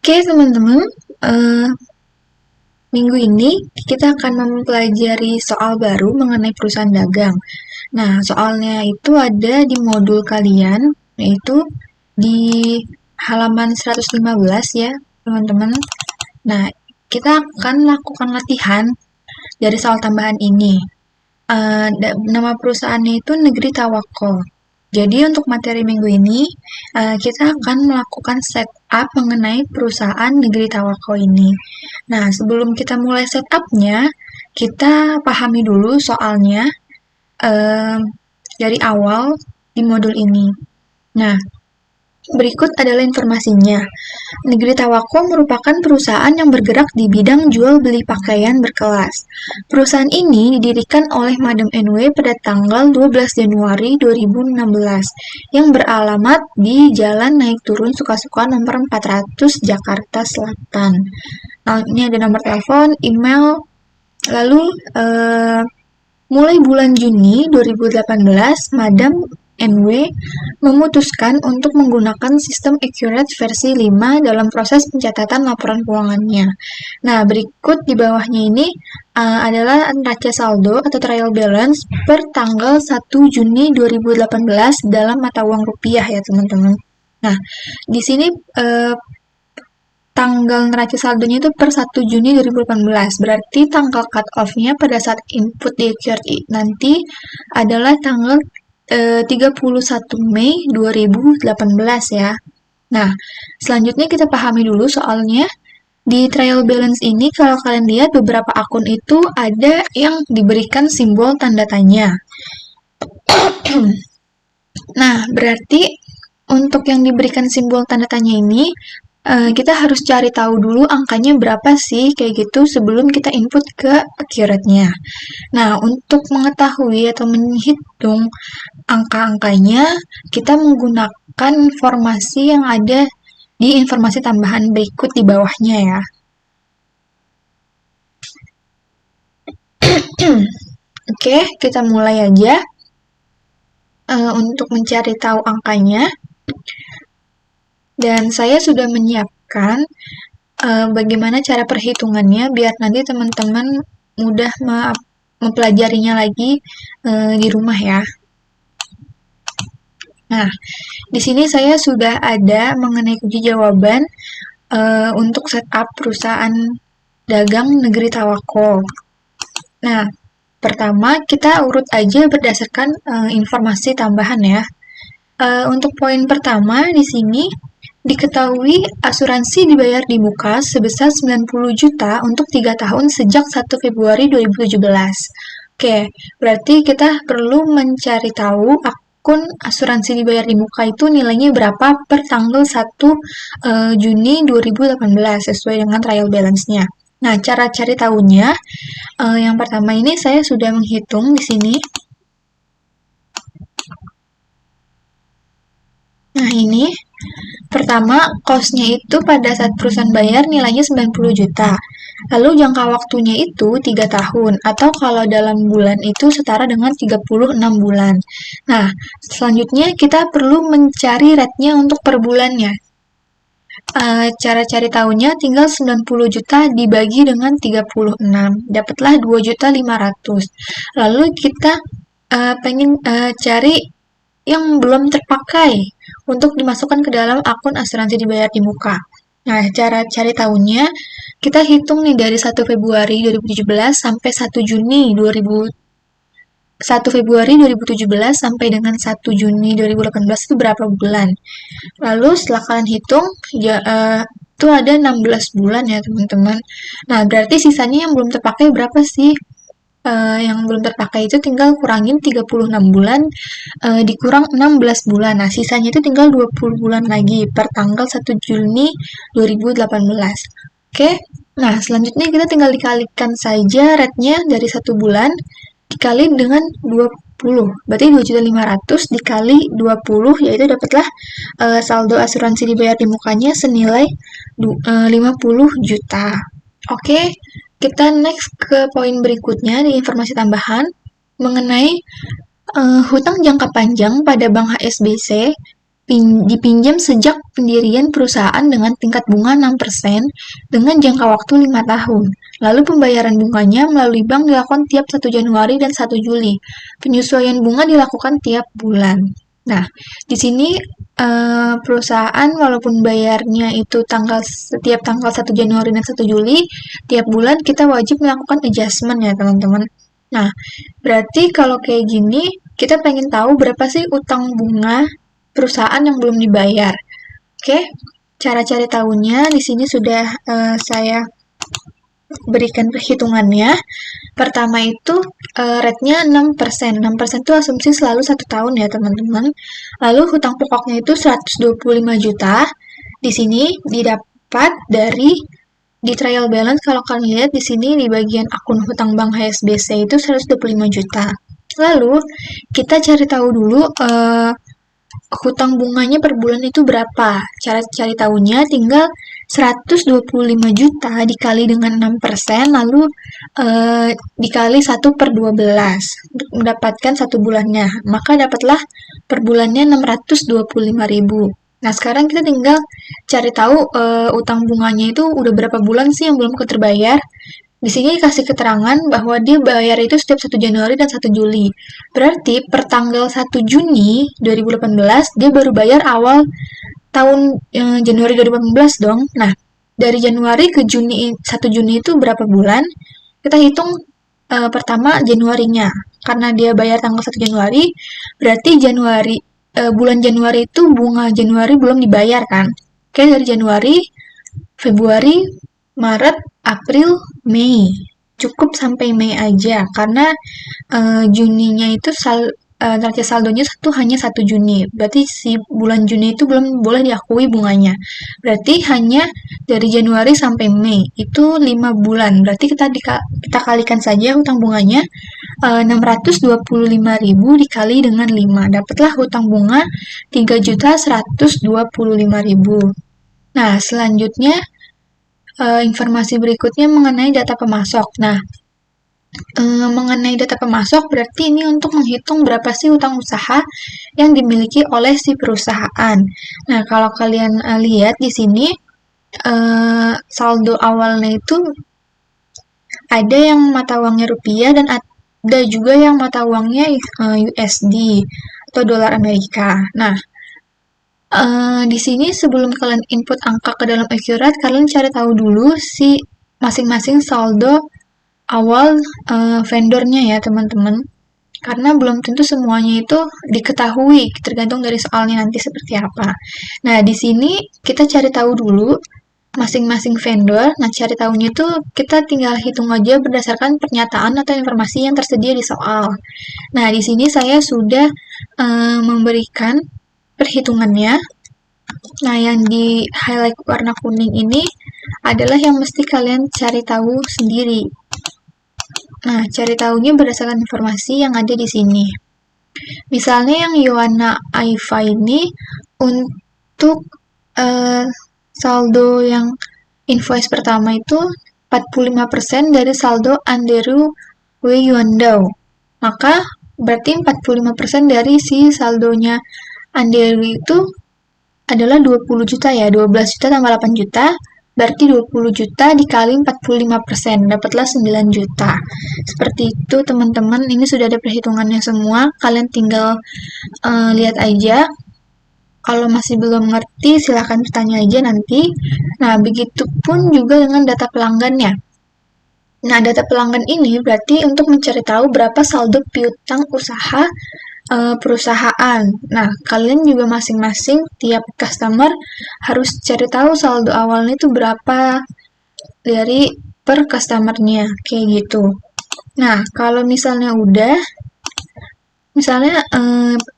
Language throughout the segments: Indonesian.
Oke, teman-teman, eh, minggu ini kita akan mempelajari soal baru mengenai perusahaan dagang. Nah, soalnya itu ada di modul kalian, yaitu di halaman 115 ya, teman-teman. Nah, kita akan lakukan latihan dari soal tambahan ini. Nama perusahaannya itu Negeri Tawako. Jadi untuk materi minggu ini, kita akan melakukan setup mengenai perusahaan Negeri Tawako ini. Nah, sebelum kita mulai setupnya, kita pahami dulu soalnya eh, dari awal di modul ini. Nah, berikut adalah informasinya. Negeri Tawako merupakan perusahaan yang bergerak di bidang jual beli pakaian berkelas. Perusahaan ini didirikan oleh Madam NW pada tanggal 12 Januari 2016 yang beralamat di Jalan Naik Turun Suka-Suka nomor 400 Jakarta Selatan. Nah, ini ada nomor telepon, email, lalu mulai bulan Juni 2018, Madam NW memutuskan untuk menggunakan sistem Accurate versi 5 dalam proses pencatatan laporan keuangannya. Nah, berikut di bawahnya ini adalah neraca saldo atau trial balance per tanggal 1 Juni 2018 dalam mata uang rupiah ya, teman-teman. Nah, di sini tanggal neraca saldonya itu per 1 Juni 2018. Berarti tanggal cut off-nya pada saat input di QRI nanti adalah tanggal 31 Mei 2018 ya. Nah, selanjutnya kita pahami dulu soalnya. Di trial balance ini kalau kalian lihat beberapa akun itu ada yang diberikan simbol tanda tanya. Nah, berarti untuk yang diberikan simbol tanda tanya ini, kita harus cari tahu dulu angkanya berapa sih, kayak gitu, sebelum kita input ke accurate-nya. Nah, untuk mengetahui atau menghitung angka-angkanya, kita menggunakan informasi yang ada di informasi tambahan berikut di bawahnya ya. Oke, kita mulai aja. Untuk mencari tahu angkanya, dan saya sudah menyiapkan bagaimana cara perhitungannya biar nanti teman-teman mudah mempelajarinya lagi di rumah ya. Nah, di sini saya sudah ada mengenai kunci jawaban untuk setup perusahaan dagang Negeri Tawako. Nah, pertama kita urut aja berdasarkan informasi tambahan ya. Untuk poin pertama di sini diketahui asuransi dibayar di muka sebesar 90 juta untuk 3 tahun sejak 1 Februari 2017. Oke, berarti kita perlu mencari tahu akun asuransi dibayar di muka itu nilainya berapa per tanggal 1 Juni 2018 sesuai dengan trial balance-nya. Nah, cara cari tahunya, yang pertama ini saya sudah menghitung di sini. Nah, ini pertama, cost-nya itu pada saat perusahaan bayar nilainya 90 juta. Lalu jangka waktunya itu 3 tahun, atau kalau dalam bulan itu setara dengan 36 bulan. Nah, selanjutnya kita perlu mencari rate-nya untuk per bulannya. Cara cari tahunya tinggal 90 juta dibagi dengan 36, dapatlah 2.500.000. Lalu kita pengen cari yang belum terpakai untuk dimasukkan ke dalam akun asuransi dibayar di muka. Nah, cara cari tahunya, kita hitung nih dari 1 Februari 2017 sampai 1 Juni 2017 sampai dengan 1 Juni 2018 itu berapa bulan. Lalu setelah kalian hitung, ya, itu ada 16 bulan ya teman-teman. Nah, berarti sisanya yang belum terpakai berapa sih? Yang belum terpakai itu tinggal kurangin 36 bulan, dikurang 16 bulan. Nah, sisanya itu tinggal 20 bulan lagi per tanggal 1 Juni 2018. Oke, nah selanjutnya kita tinggal dikalikan saja rate-nya dari 1 bulan dikali dengan 20. Berarti 2.500.000 dikali 20, yaitu dapatlah saldo asuransi dibayar di mukanya senilai 50 juta. Oke, kita next ke poin berikutnya di informasi tambahan mengenai hutang jangka panjang pada Bank HSBC dipinjam sejak pendirian perusahaan dengan tingkat bunga 6% dengan jangka waktu 5 tahun. Lalu pembayaran bunganya melalui bank dilakukan tiap 1 Januari dan 1 Juli. Penyesuaian bunga dilakukan tiap bulan. Nah, di sini perusahaan walaupun bayarnya itu setiap tanggal 1 Januari dan 1 Juli, tiap bulan kita wajib melakukan adjustment ya teman-teman. Nah, berarti kalau kayak gini, kita pengen tahu berapa sih utang bunga perusahaan yang belum dibayar. Oke, cara cari tahunya di sini sudah saya berikan perhitungannya. Pertama itu rate-nya 6%. 6% itu asumsi selalu 1 tahun ya teman-teman. Lalu hutang pokoknya itu 125 juta. Di sini didapat dari di trial balance, kalau kalian lihat di sini di bagian akun hutang bank HSBC itu 125 juta. Lalu kita cari tahu dulu hutang bunganya per bulan itu berapa. Cara cari tahunya tinggal 125 juta dikali dengan 6%, lalu dikali 1 per 12 untuk mendapatkan 1 bulannya. Maka dapatlah per bulannya 625.000. Nah, sekarang kita tinggal cari tahu utang bunganya itu udah berapa bulan sih yang belum terbayar. Di sini kasih keterangan bahwa dia bayar itu setiap 1 Januari dan 1 Juli. Berarti per tanggal 1 Juni 2018 dia baru bayar awal tahun Januari 2018 dong. Nah, dari Januari ke Juni 1 Juni itu berapa bulan? Kita hitung pertama Januarinya. Karena dia bayar tanggal 1 Januari, berarti bulan Januari itu bunga Januari belum dibayar kan? Oke, dari Januari, Februari, Maret, April, Mei. Cukup sampai Mei aja karena Juninya itu neraca saldonya hanya 1 Juni. Berarti si bulan Juni itu belum boleh diakui bunganya. Berarti hanya dari Januari sampai Mei. Itu 5 bulan. Berarti kita kalikan saja hutang bunganya 625.000 dikali dengan 5. Dapatlah hutang bunga 3.125.000. Nah, selanjutnya informasi berikutnya mengenai data pemasok. Nah, mengenai data pemasok berarti ini untuk menghitung berapa sih utang usaha yang dimiliki oleh si perusahaan. Nah, kalau kalian lihat di sini saldo awalnya itu ada yang mata uangnya rupiah dan ada juga yang mata uangnya USD atau dolar Amerika. Nah, di sini sebelum kalian input angka ke dalam Accurate, kalian cari tahu dulu si masing-masing saldo awal vendornya ya teman-teman. Karena belum tentu semuanya itu diketahui, tergantung dari soalnya nanti seperti apa. Nah, di sini kita cari tahu dulu masing-masing vendor. Nah, cari tahunya itu kita tinggal hitung aja berdasarkan pernyataan atau informasi yang tersedia di soal. Nah, di sini saya sudah memberikan perhitungannya. Nah, yang di highlight warna kuning ini adalah yang mesti kalian cari tahu sendiri. Nah, cari tahunya berdasarkan informasi yang ada di sini. Misalnya yang Yohana Aifa ini untuk saldo yang invoice pertama itu 45% dari saldo Anderu Wei Yuandao. Maka berarti 45% dari si saldonya Anderu itu adalah 20 juta ya, 12 juta tambah 8 juta, berarti 20 juta dikali 45%, dapatlah 9 juta. Seperti itu teman-teman, ini sudah ada perhitungannya semua, kalian tinggal lihat aja. Kalau masih belum ngerti, silahkan bertanya aja nanti. Nah, begitupun juga dengan data pelanggannya. Nah, data pelanggan ini berarti untuk mencari tahu berapa saldo piutang usaha perusahaan. Nah, kalian juga masing-masing tiap customer harus cari tahu saldo awalnya itu berapa dari per customernya, kayak gitu. Nah, kalau misalnya udah, misalnya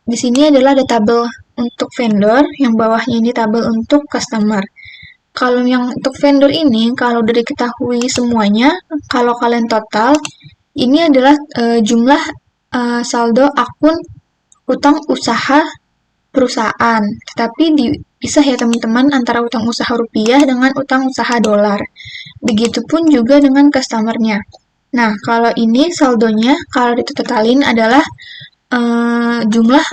di sini adalah ada tabel untuk vendor, yang bawahnya ini tabel untuk customer. Kalau yang untuk vendor ini, kalau udah diketahui semuanya, kalau kalian total, ini adalah jumlah saldo akun utang usaha perusahaan. Tetapi dipisah ya teman-teman antara utang usaha rupiah dengan utang usaha dolar. Begitupun juga dengan customernya. Nah, kalau ini saldonya, kalau ditotalin adalah jumlah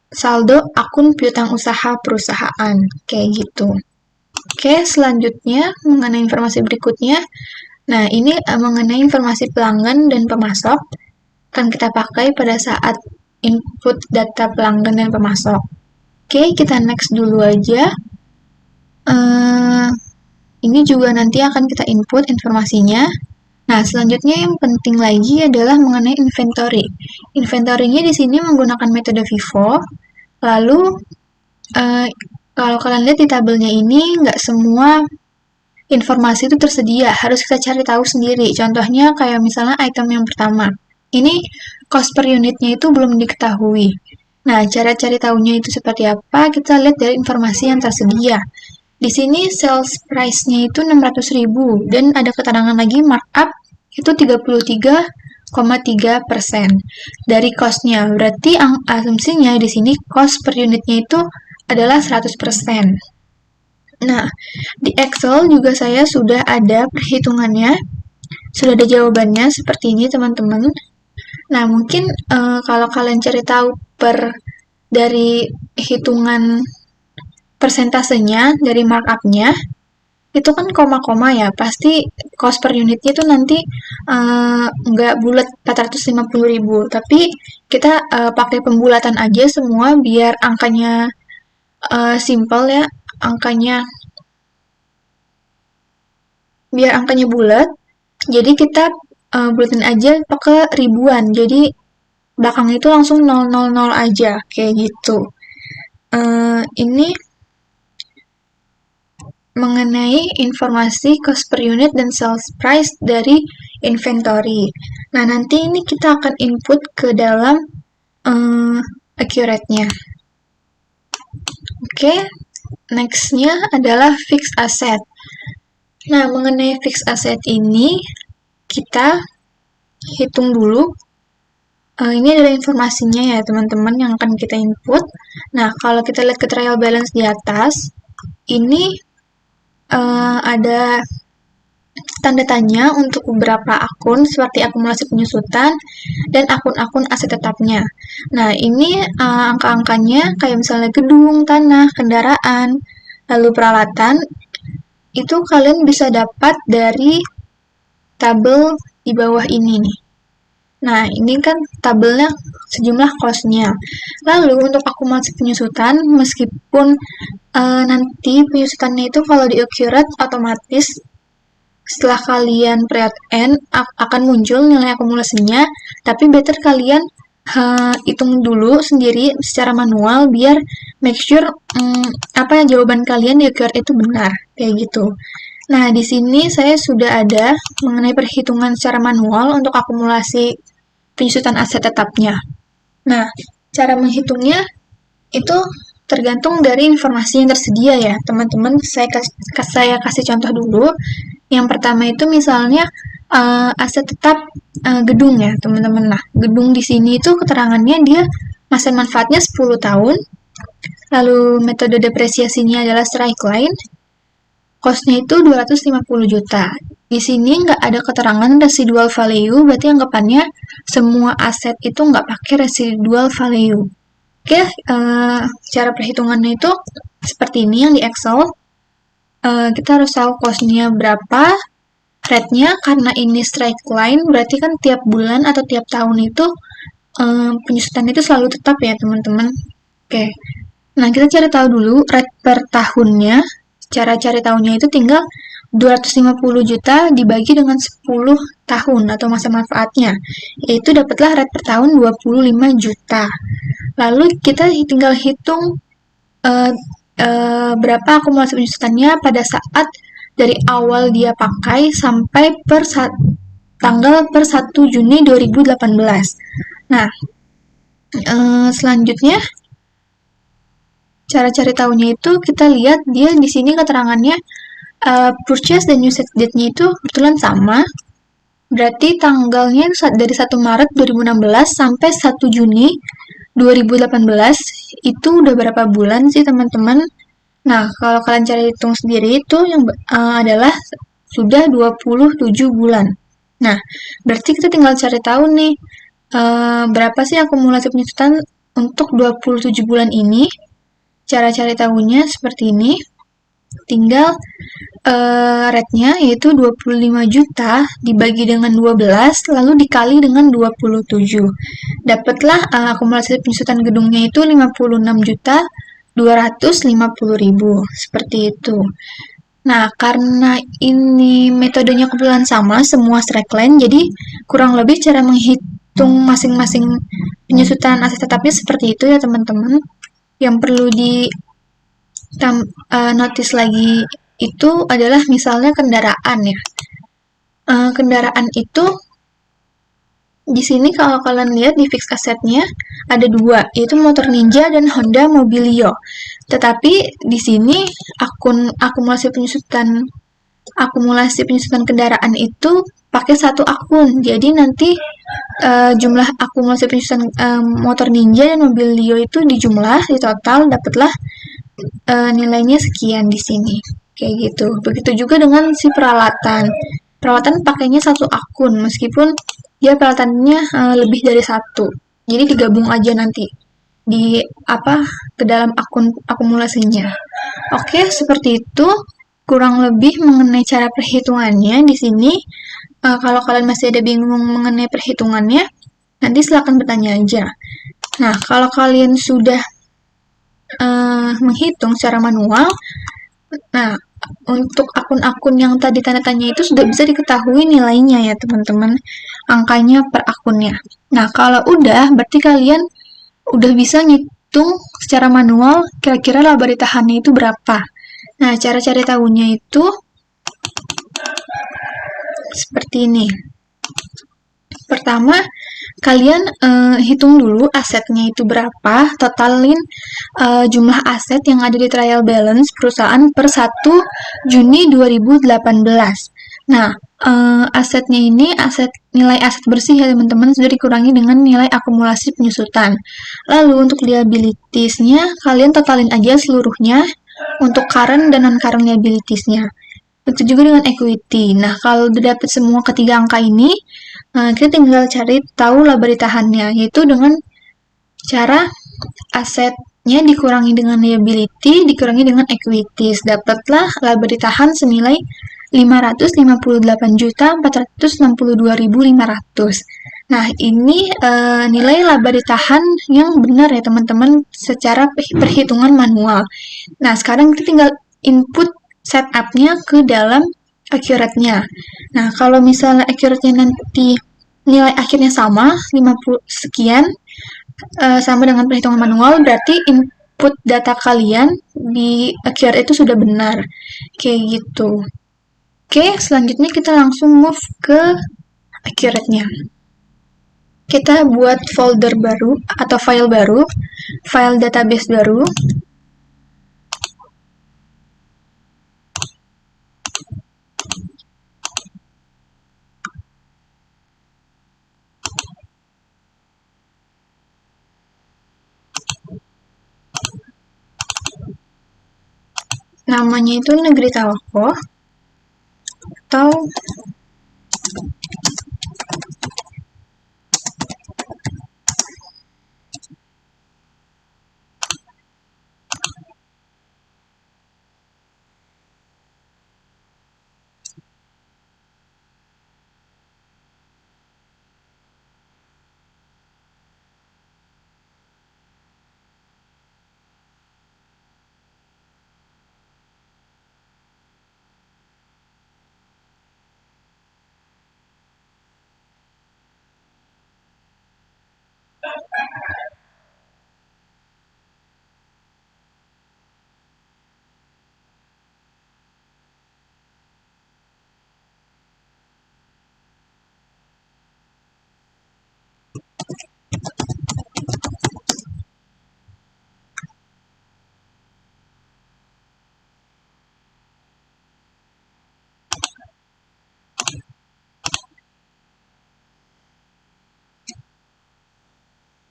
saldo akun piutang usaha perusahaan, kayak gitu. Oke, selanjutnya mengenai informasi berikutnya. Nah, ini mengenai informasi pelanggan dan pemasok akan kita pakai pada saat input data pelanggan dan pemasok. Oke, kita next dulu aja. Ini juga nanti akan kita input informasinya. Nah, selanjutnya yang penting lagi adalah mengenai inventory. Inventory-nya di sini menggunakan metode FIFO. Lalu, kalau kalian lihat di tabelnya ini, nggak semua informasi itu tersedia, harus kita cari tahu sendiri. Contohnya kayak misalnya item yang pertama. Ini cost per unitnya itu belum diketahui. Nah, cara cari tahunya itu seperti apa? Kita lihat dari informasi yang tersedia. Di sini sales price-nya itu 600.000 dan ada keterangan lagi markup itu 33,3% dari cost-nya. Berarti asumsinya di sini cost per unitnya itu adalah 100%. Nah, di Excel juga saya sudah ada perhitungannya, sudah ada jawabannya seperti ini teman-teman. Nah, mungkin kalau kalian cari tahu dari hitungan persentasenya, dari markup-nya, itu kan koma-koma ya, pasti cost per unitnya itu nanti nggak bulat 450.000, tapi kita pakai pembulatan aja semua biar angkanya simple ya, biar angkanya bulat. Jadi kita bulatin aja pakai ribuan, jadi belakangnya itu langsung 000 aja, kayak gitu. Ini mengenai informasi cost per unit dan sales price dari inventory. Nah, nanti ini kita akan input ke dalam accurate-nya. Oke, next-nya adalah fixed asset. Nah, mengenai fixed asset ini, kita hitung dulu. Ini adalah informasinya ya, teman-teman, yang akan kita input. Nah, kalau kita lihat ke trial balance di atas, ini ada tanda tanya untuk beberapa akun seperti akumulasi penyusutan dan akun-akun aset tetapnya. Nah, ini angka-angkanya kayak misalnya gedung, tanah, kendaraan, lalu peralatan, itu kalian bisa dapat dari tabel di bawah ini nih. Nah, ini kan tabelnya sejumlah cost-nya. Lalu untuk akumulasi penyusutan, meskipun nanti penyusutannya itu kalau di accurate otomatis setelah kalian period end akan muncul nilai akumulasinya, tapi better kalian hitung dulu sendiri secara manual biar make sure apa jawaban kalian di accurate itu benar, kayak gitu. Nah, di sini saya sudah ada mengenai perhitungan secara manual untuk akumulasi penyusutan aset tetapnya. Nah, cara menghitungnya itu tergantung dari informasi yang tersedia ya, teman-teman. Saya kasih contoh dulu. Yang pertama itu misalnya aset tetap gedung ya, teman-teman. Nah, gedung di sini itu keterangannya dia masa manfaatnya 10 tahun. Lalu metode depresiasinya adalah straight line. Cost-nya itu 250 juta. Di sini nggak ada keterangan residual value, berarti anggapannya semua aset itu nggak pakai residual value. Oke, cara perhitungannya itu seperti ini yang di Excel. Kita harus tahu cost-nya berapa, rate-nya, karena ini straight line, berarti kan tiap bulan atau tiap tahun itu penyusutan itu selalu tetap ya, teman-teman. Oke, nah kita cari tahu dulu rate per tahunnya. Cara cari tahunya itu tinggal 250 juta dibagi dengan 10 tahun atau masa manfaatnya, yaitu dapatlah rate per tahun 25 juta. Lalu kita tinggal hitung berapa akumulasi penyusutannya pada saat dari awal dia pakai sampai tanggal per 1 Juni 2018. Nah, selanjutnya cara cari tahunya itu kita lihat dia di sini keterangannya purchase dan usage date-nya itu kebetulan sama. Berarti tanggalnya dari 1 Maret 2016 sampai 1 Juni 2018 itu udah berapa bulan sih teman-teman? Nah, kalau kalian cari hitung sendiri itu yang adalah sudah 27 bulan. Nah, berarti kita tinggal cari tahu nih berapa sih akumulasi penyusutan untuk 27 bulan ini, cara cari tahunya seperti ini. Tinggal rate-nya yaitu 25 juta dibagi dengan 12 lalu dikali dengan 27. Dapatlah akumulasi penyusutan gedungnya itu 56 juta 250.000 seperti itu. Nah, karena ini metodenya kebetulan sama semua slackline, jadi kurang lebih cara menghitung masing-masing penyusutan aset tetapnya seperti itu ya teman-teman. Yang perlu di notice lagi itu adalah misalnya kendaraan ya. Kendaraan itu di sini kalau kalian lihat di fixed assetnya ada dua, yaitu Motor Ninja dan Honda Mobilio. Tetapi di sini akumulasi penyusutan kendaraan itu pakai satu akun. Jadi nanti jumlah akumulasi penyusutan Motor Ninja dan Mobilio itu dijumlah, di total dapatlah nilainya sekian di sini. Kayak gitu. Begitu juga dengan si peralatan. Peralatan pakainya satu akun, meskipun dia peralatannya lebih dari satu. Jadi digabung aja nanti di ke dalam akun akumulasinya. Oke, seperti itu kurang lebih mengenai cara perhitungannya di sini. Kalau kalian masih ada bingung mengenai perhitungannya, nanti silakan bertanya aja. Nah, kalau kalian sudah menghitung secara manual, nah untuk akun-akun yang tadi tanda tanya itu sudah bisa diketahui nilainya ya teman-teman, angkanya per akunnya. Nah kalau udah, berarti kalian udah bisa ngitung secara manual kira-kira laba ditahannya itu berapa. Nah cara cari tahunya itu seperti ini. Pertama, kalian hitung dulu asetnya itu berapa, totalin jumlah aset yang ada di trial balance perusahaan per 1 Juni 2018. Nah, asetnya ini nilai aset bersih ya teman-teman, sudah dikurangi dengan nilai akumulasi penyusutan. Lalu untuk liabilitiesnya, kalian totalin aja seluruhnya untuk current dan non-current liabilitiesnya. Itu juga dengan equity. Nah, kalau udah dapet semua ketiga angka ini, kita tinggal cari tahu laba ditahannya, yaitu dengan cara asetnya dikurangi dengan liability, dikurangi dengan equities. Dapatlah laba ditahan senilai 558.462.500. Nah, ini nilai laba ditahan yang benar ya teman-teman secara perhitungan manual. Nah, sekarang kita tinggal input setupnya ke dalam accurate-nya. Nah, kalau misalnya accurate-nya nanti nilai akhirnya sama, 50 sekian, sama dengan perhitungan manual, berarti input data kalian di accurate itu sudah benar. Kayak gitu. Oke, selanjutnya kita langsung move ke accurate-nya. Kita buat folder baru atau file baru, file database baru. Namanya itu Negeri Tawako atau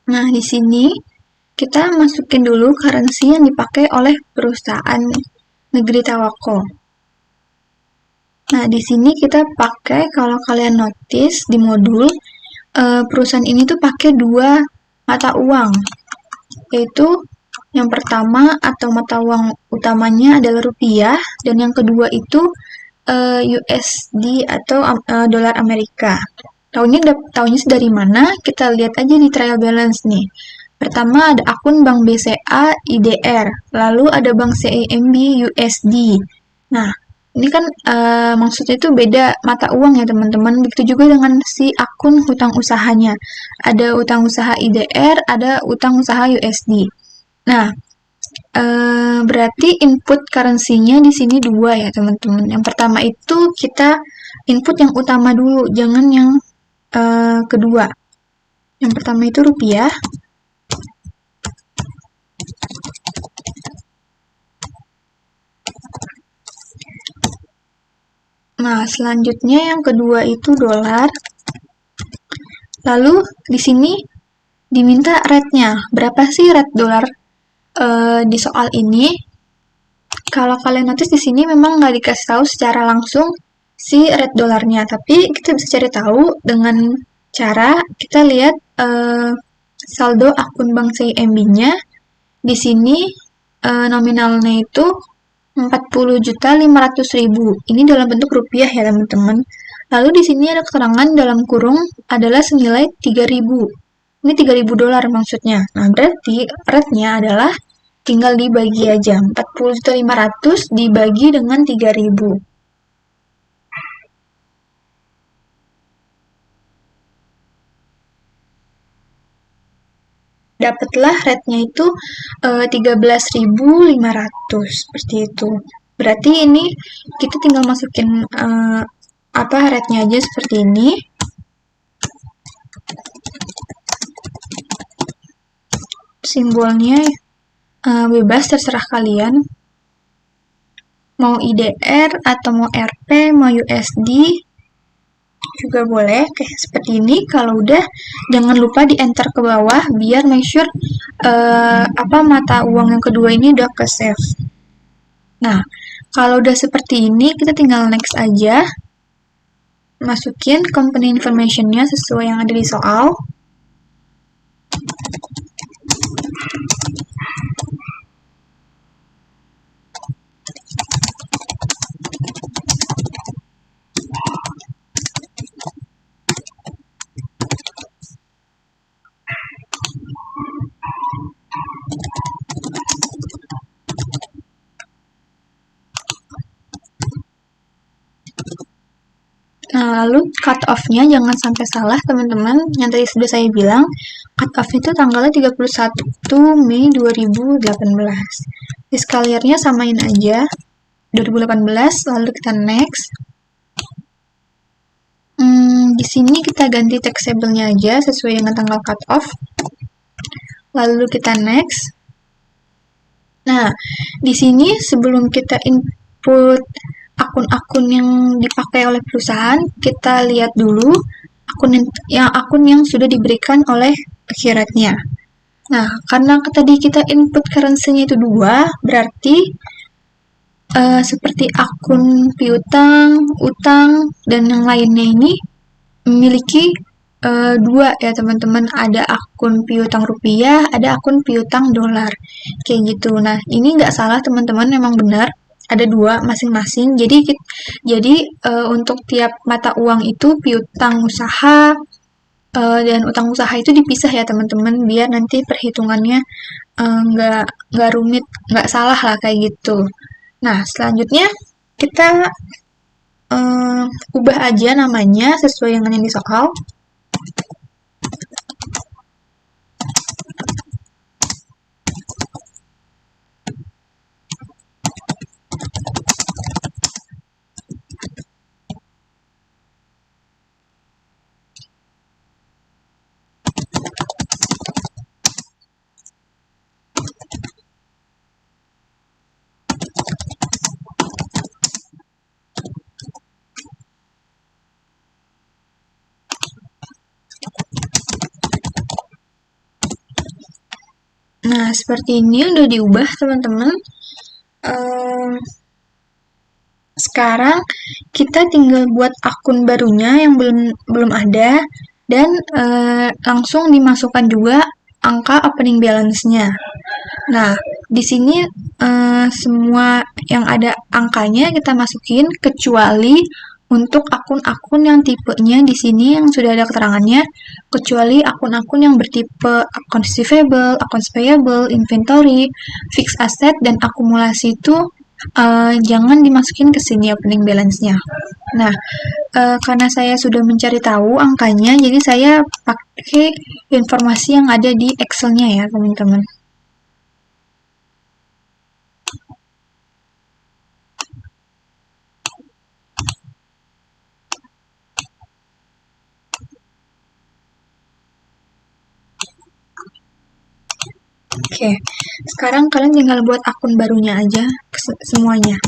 Nah, di sini kita masukin dulu currency yang dipakai oleh perusahaan Negeri Tawako. Nah, di sini kita pakai, kalau kalian notice di modul, perusahaan ini tuh pakai dua mata uang. yaitu yang pertama atau mata uang utamanya adalah rupiah, dan yang kedua itu USD atau dolar Amerika. Tahunya dari mana? Kita lihat aja di trial balance nih. Pertama ada akun Bank BCA IDR, lalu ada Bank CIMB USD. Nah, ini kan maksudnya itu beda mata uang ya teman-teman. Begitu juga dengan si akun hutang usahanya. Ada utang usaha IDR, ada utang usaha USD. Nah, berarti input currency-nya di sini dua ya teman-teman. Yang pertama itu kita input yang utama dulu, jangan yang kedua. Yang pertama itu rupiah. Nah, selanjutnya yang kedua itu dolar. Lalu di sini diminta rate-nya. Berapa sih rate dolar di soal ini? Kalau kalian notice di sini memang nggak dikasih tahu secara langsung si rate dolarnya, tapi kita bisa cari tahu dengan cara kita lihat saldo akun bank CIMB-nya. Di sini nominalnya itu 40.500.000. Ini dalam bentuk rupiah ya teman-teman. Lalu di sini ada keterangan dalam kurung adalah senilai 3.000. Ini 3.000 dolar maksudnya. Nah, berarti rate-nya adalah tinggal dibagi aja. 40.500 dibagi dengan 3.000. Dapatlah rate-nya itu 13.500 seperti itu. Berarti ini kita tinggal masukin rate-nya aja seperti ini. Simbolnya bebas, terserah kalian. Mau IDR atau mau RP, mau USD juga boleh kayak seperti ini. Kalau udah, jangan lupa di enter ke bawah biar make sure mata uang yang kedua ini udah ke save. Nah, kalau udah seperti ini kita tinggal next aja, masukin company information-nya sesuai yang ada di soal. Nah, lalu cut off-nya jangan sampai salah teman-teman. Yang tadi sudah saya bilang, cut off itu tanggalnya 31 Mei 2018. Disclaimer-nya samain aja 2018, lalu kita next. Di sini kita ganti taxable-nya aja sesuai dengan tanggal cut off. Lalu kita next. Nah, di sini sebelum kita input akun-akun yang dipakai oleh perusahaan, kita lihat dulu akun yang sudah diberikan oleh akhiratnya. Nah, karena tadi kita input currency-nya itu 2, berarti seperti akun piutang, utang, dan yang lainnya ini memiliki 2 ya teman-teman. Ada akun piutang rupiah, ada akun piutang dolar. Kayak gitu. Nah, ini nggak salah teman-teman, memang benar. Ada 2 masing-masing. Jadi untuk tiap mata uang itu piutang usaha dan utang usaha itu dipisah ya teman-teman, biar nanti perhitungannya nggak rumit, nggak salah lah kayak gitu. Nah, selanjutnya kita ubah aja namanya sesuai dengan yang di soal. Nah, seperti ini udah diubah teman-teman. Sekarang kita tinggal buat akun barunya yang belum ada, dan langsung dimasukkan juga angka opening balance-nya. Nah, di sini semua yang ada angkanya kita masukin kecuali untuk akun-akun yang tipenya di sini yang sudah ada keterangannya, kecuali akun-akun yang bertipe accounts receivable, accounts payable, inventory, fixed asset, dan akumulasi itu jangan dimasukin ke sini opening balance-nya. Nah, karena saya sudah mencari tahu angkanya, jadi saya pakai informasi yang ada di Excel-nya ya, teman-teman. Oke, sekarang kalian tinggal buat akun barunya aja semuanya.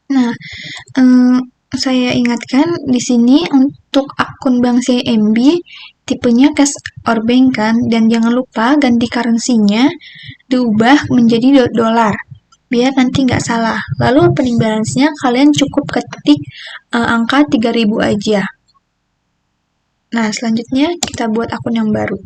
Nah, saya ingatkan di sini untuk akun Bank CIMB tipenya cash or bank kan, dan jangan lupa ganti currency-nya diubah menjadi dolar biar nanti nggak salah. Lalu opening balance-nya kalian cukup ketik angka 3.000 aja. Nah, selanjutnya kita buat akun yang baru.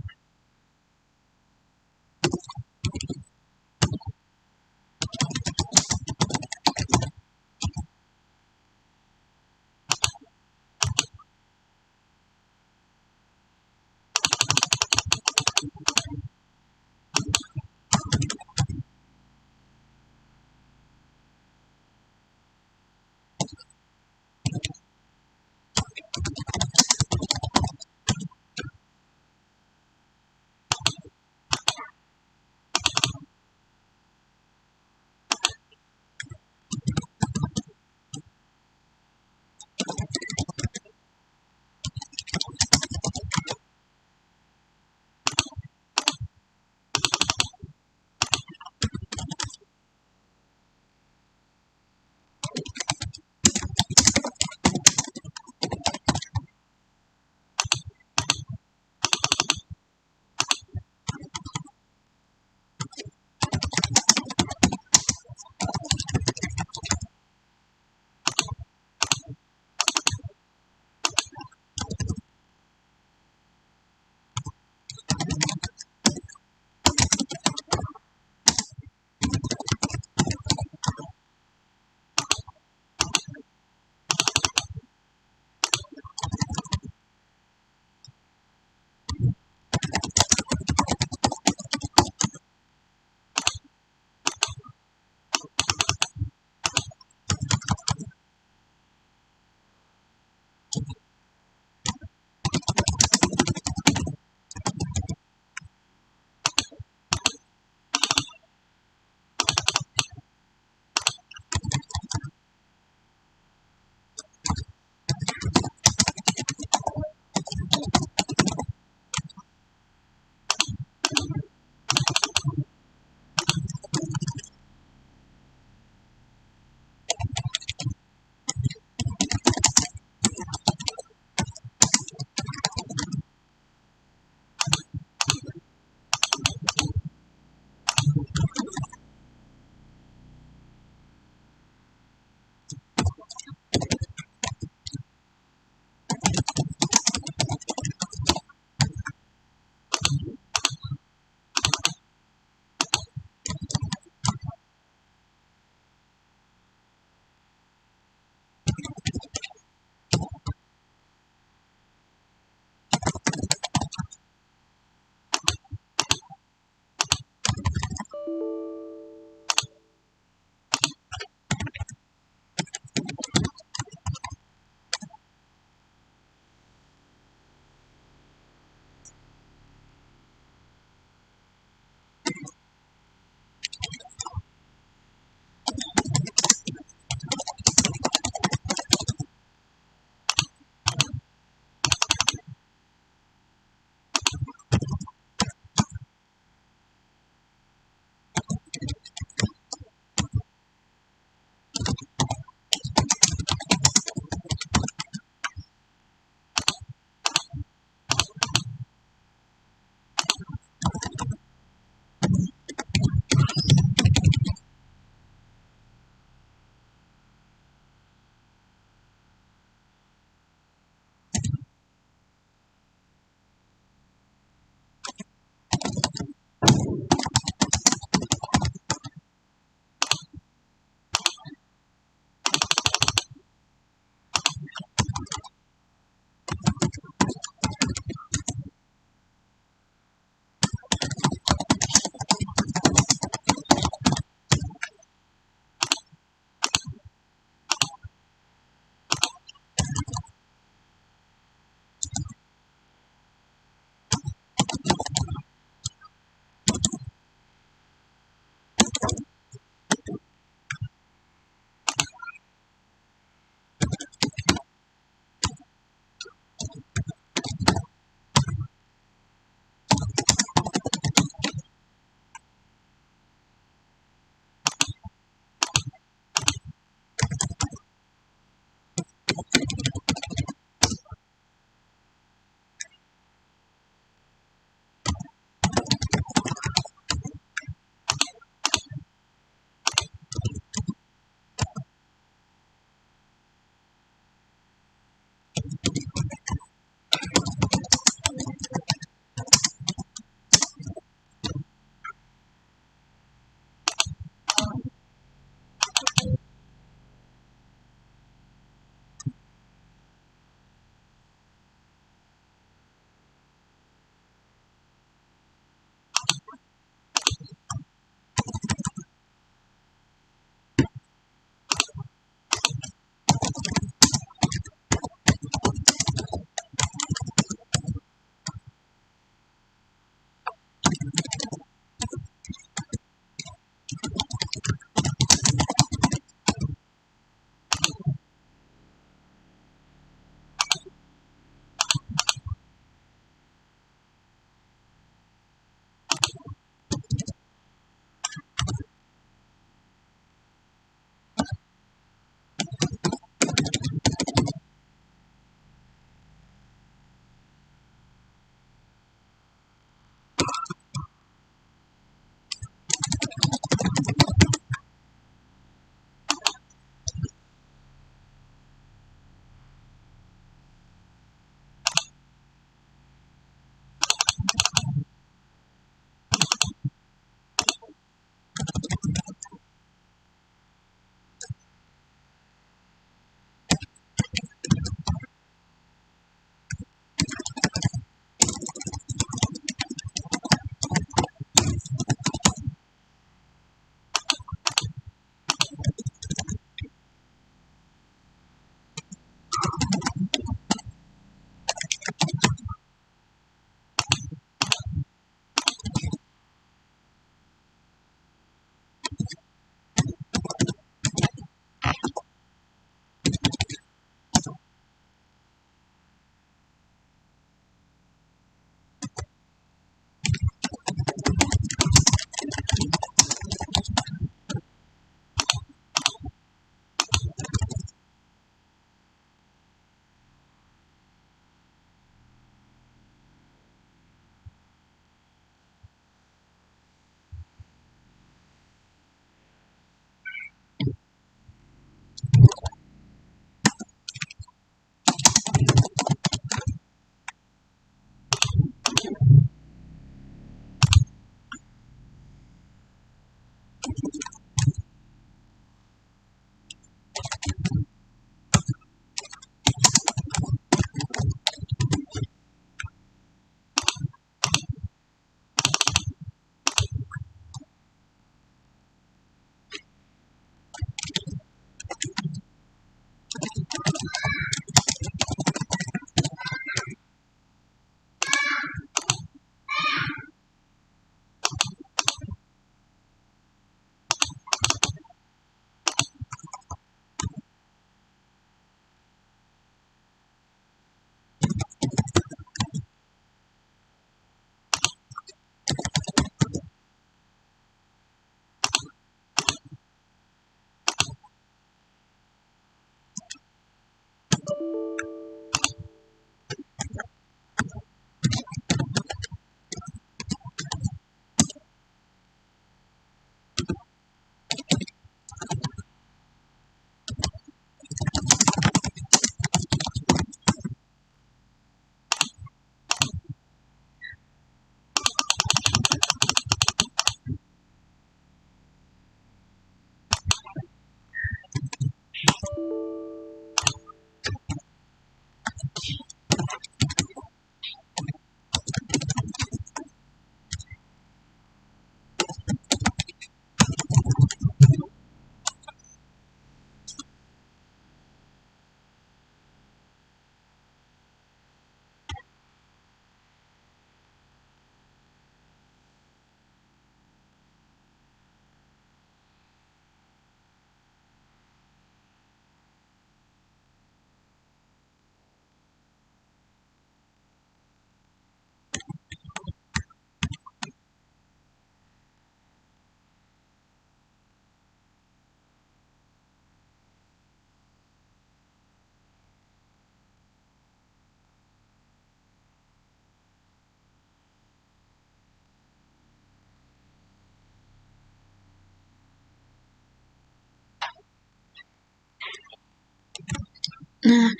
Nah,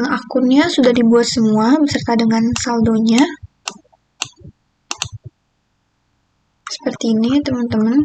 akunnya sudah dibuat semua beserta dengan saldonya. Seperti ini, teman-teman.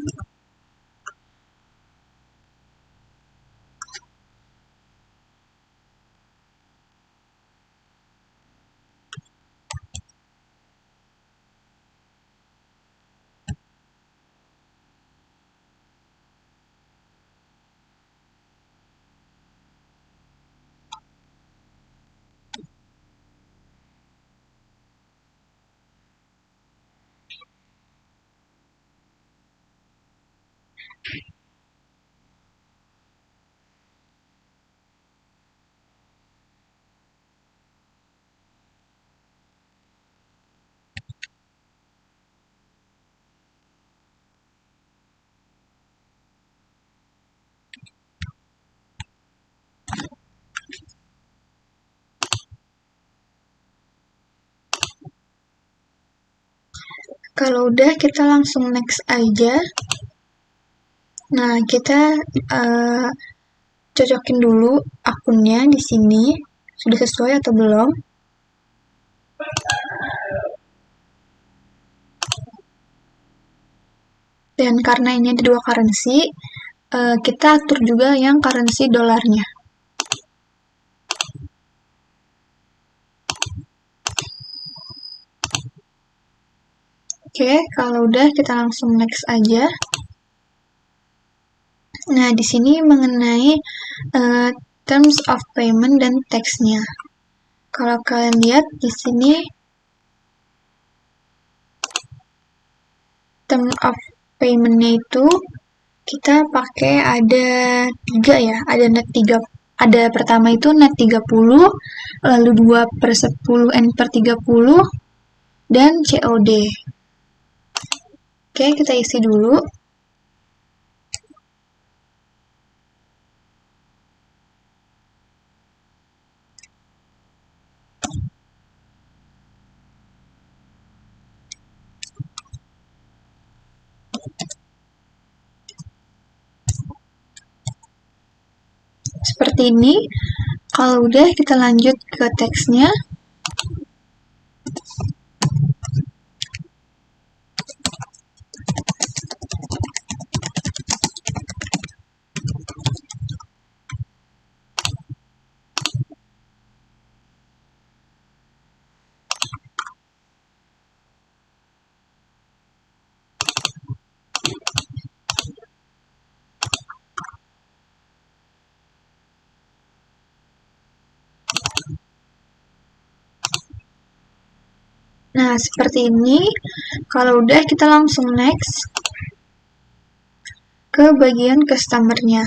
Kalau udah, kita langsung next aja. Nah, kita cocokin dulu akunnya di sini. Sudah sesuai atau belum? Dan karena ini ada dua currency, kita atur juga yang currency dolarnya. Oke, kalau udah kita langsung next aja. Nah, di sini mengenai terms of payment dan text-nya. Kalau kalian lihat di sini term of payment-nya itu kita pakai ada 3 ya, ada net 3. Ada pertama itu net 30, lalu 2/10 N per 30, dan COD. Oke, kita isi dulu. Seperti ini. Kalau udah, kita lanjut ke teksnya. Nah, seperti ini. Kalau udah, kita langsung next ke bagian customer-nya.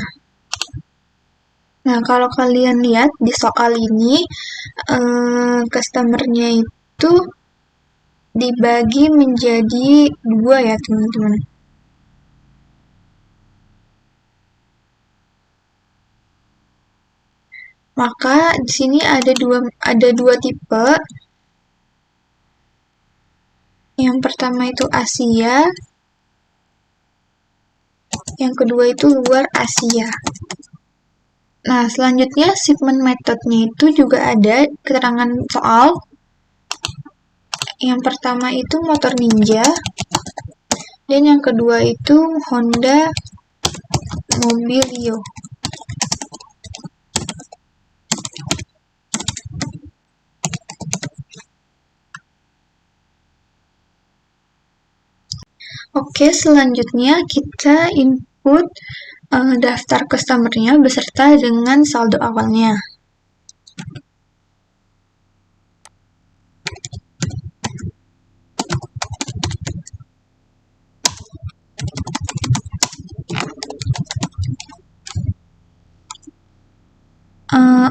Nah, kalau kalian lihat di soal ini, customer-nya itu dibagi menjadi 2 ya, teman-teman. Maka di sini ada dua tipe. Yang pertama itu Asia, yang kedua itu luar Asia. Nah, selanjutnya shipment method-nya itu juga ada keterangan soal. Yang pertama itu motor Ninja, dan yang kedua itu Honda Mobilio. Oke, selanjutnya kita input daftar customer-nya beserta dengan saldo awalnya.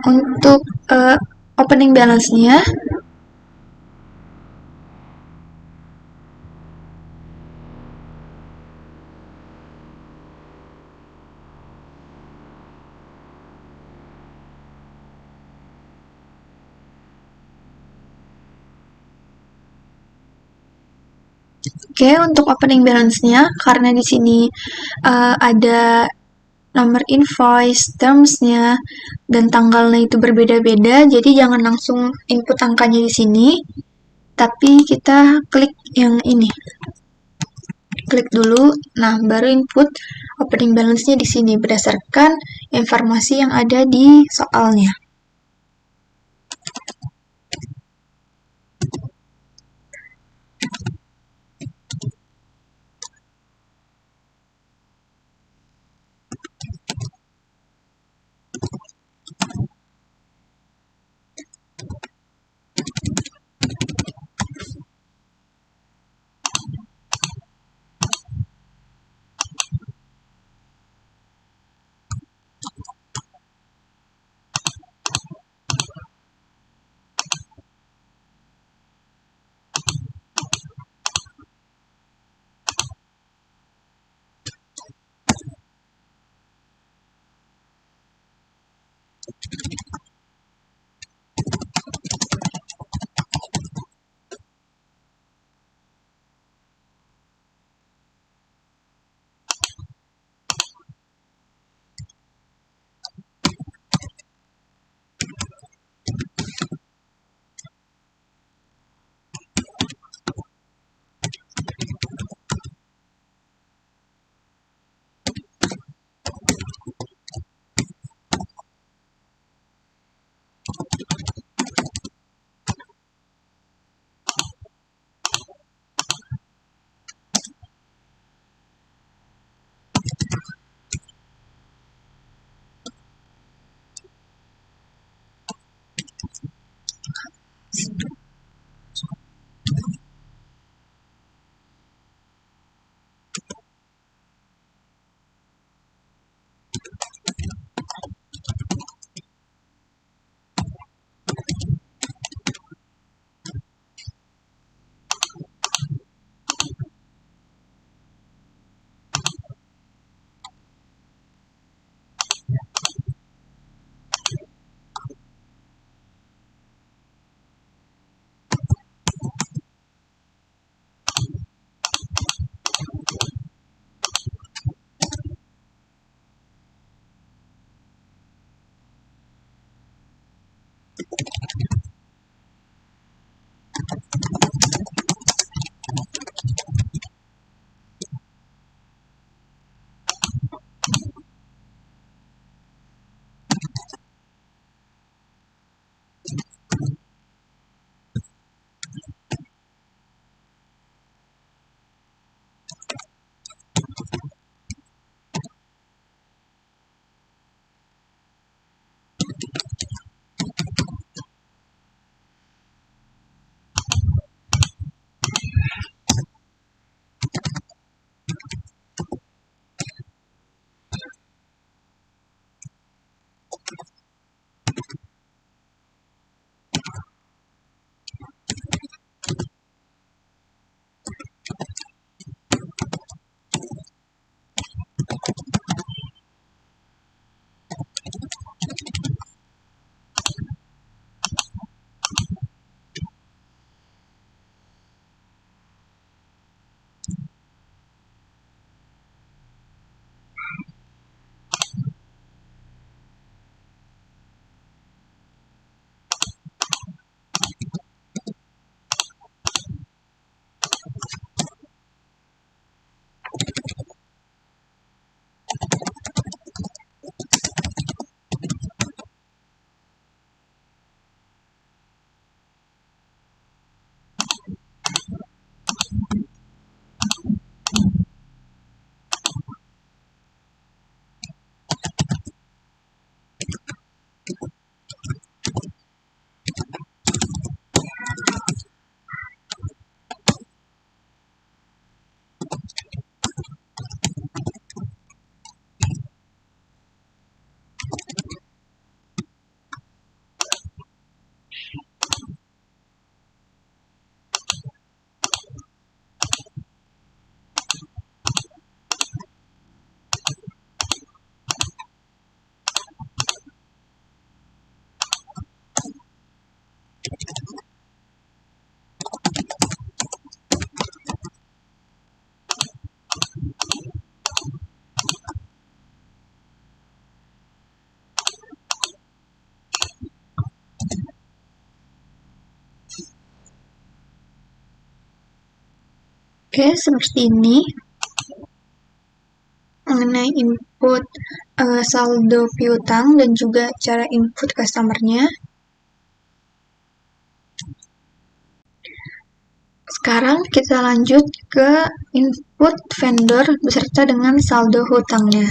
Untuk opening balance-nya, oke, untuk opening balance-nya, karena di sini ada nomor invoice, terms-nya, dan tanggalnya itu berbeda-beda, jadi jangan langsung input angkanya di sini, tapi kita klik yang ini. Klik dulu, nah baru input opening balance-nya di sini berdasarkan informasi yang ada di soalnya. Oke, seperti ini. Mengenai input saldo piutang dan juga cara input customer-nya. Sekarang kita lanjut ke input vendor beserta dengan saldo hutangnya.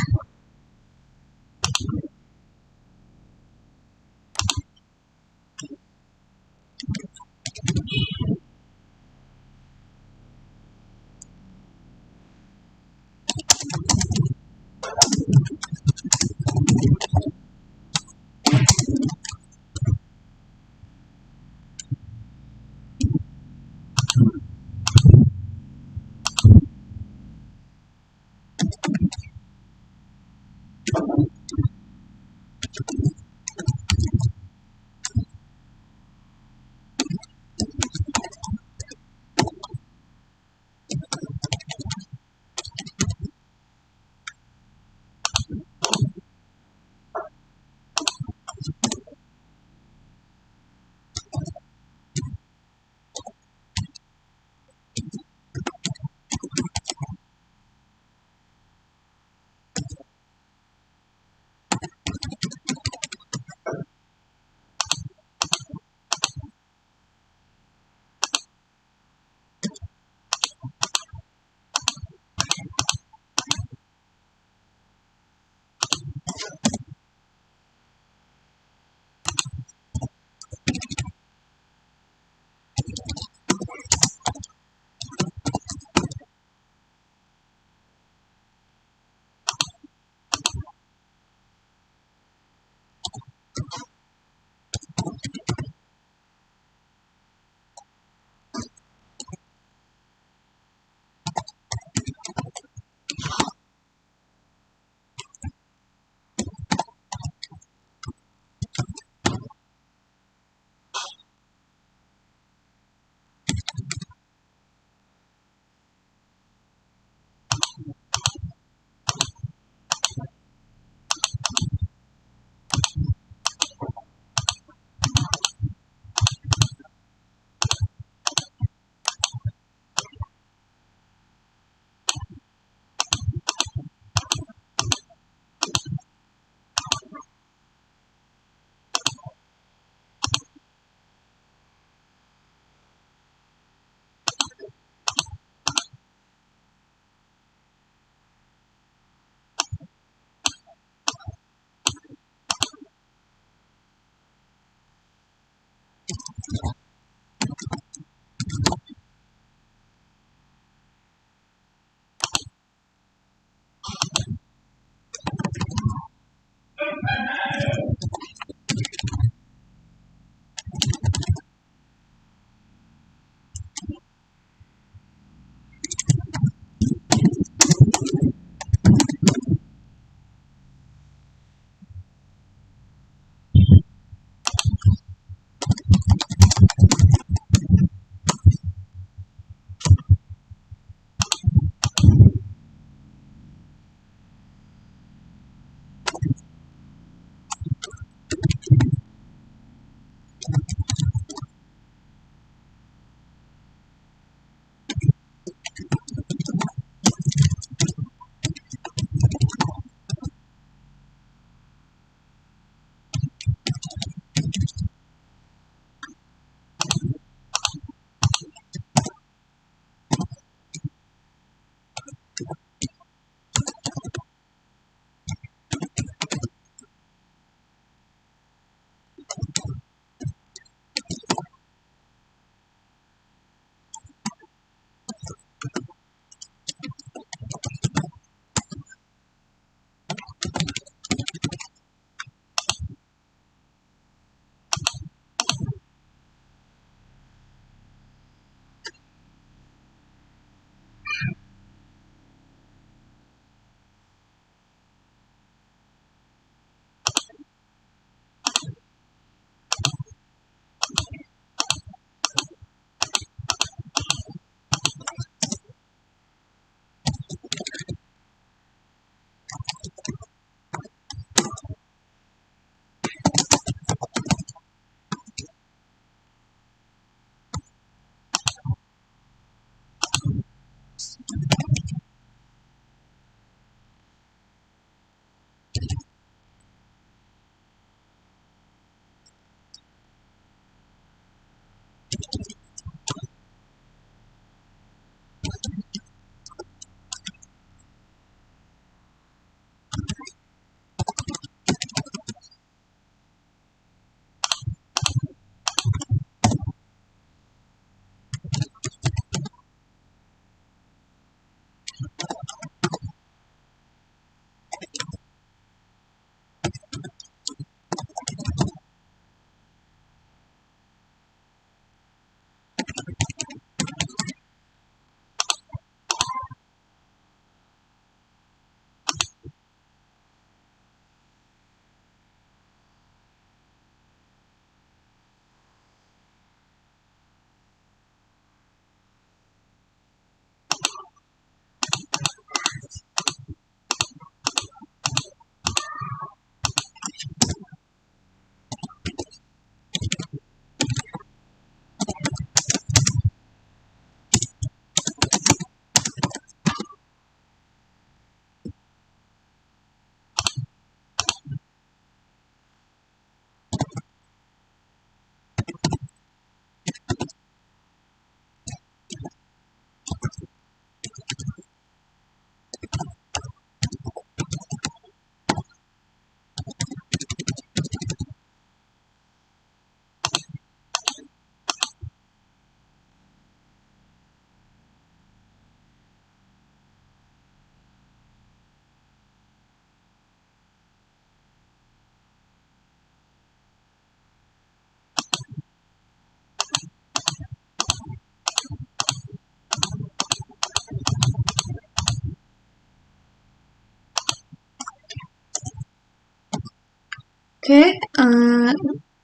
Oke,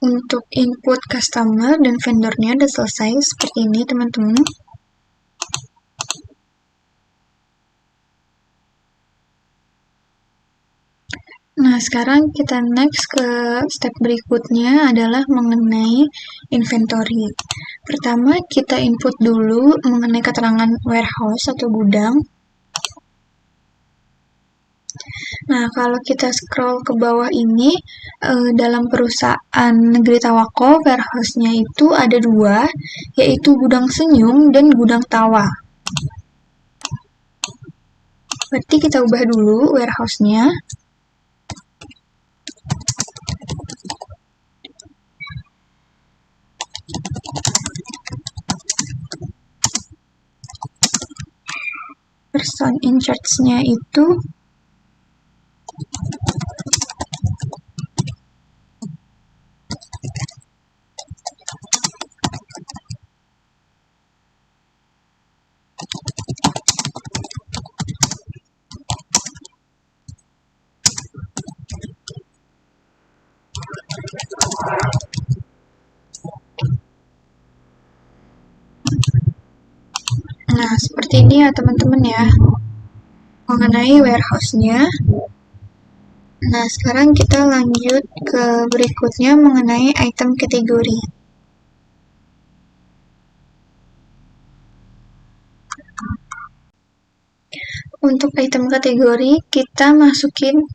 untuk input customer dan vendornya udah selesai seperti ini teman-teman. Nah, sekarang kita next ke step berikutnya adalah mengenai inventory. Pertama, kita input dulu mengenai keterangan warehouse atau gudang. Nah, kalau kita scroll ke bawah ini, dalam perusahaan Negeri Tawako, warehouse-nya itu ada dua, yaitu Gudang Senyum dan Gudang Tawa. Berarti kita ubah dulu warehouse-nya. Person in charge-nya itu nah, seperti ini ya teman-teman ya, mengenai warehouse-nya. Nah, sekarang kita lanjut ke berikutnya mengenai item kategori. Untuk item kategori, kita masukin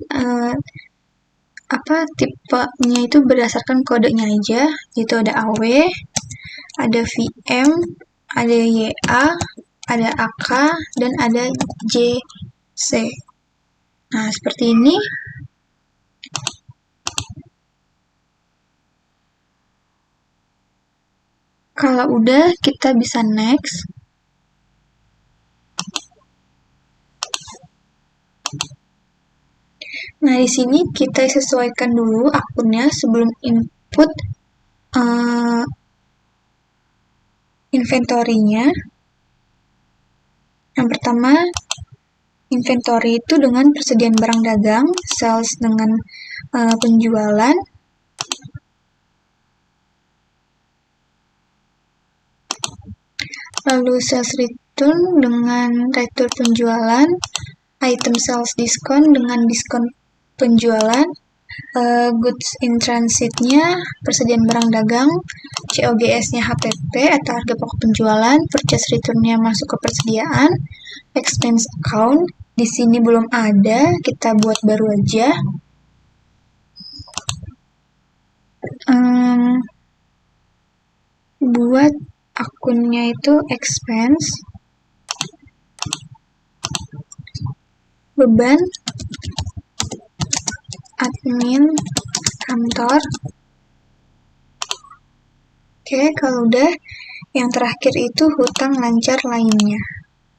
tipenya itu berdasarkan kodenya aja, yaitu ada AW, ada VM, ada YA, ada AK, dan ada JC. Nah, seperti ini. Kalau udah, kita bisa next. Nah, di sini kita sesuaikan dulu akunnya sebelum input inventory-nya. Yang pertama, inventory itu dengan persediaan barang dagang, sales dengan penjualan, lalu sales return dengan return penjualan, item sales discount dengan diskon penjualan, goods in transit-nya persediaan barang dagang, COGS-nya HPP atau harga pokok penjualan, purchase return-nya masuk ke persediaan, expense account di sini belum ada, kita buat baru aja. Buat akunnya itu expense, beban, admin, kantor. Oke, kalau udah, yang terakhir itu hutang lancar lainnya.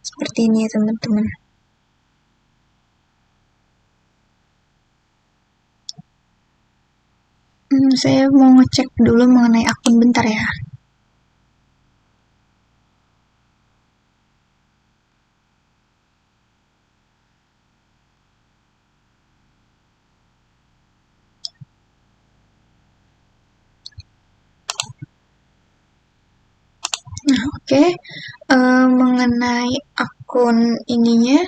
Seperti ini ya teman-teman. Saya mau ngecek dulu mengenai akun bentar ya. Nah, oke. Mengenai akun ininya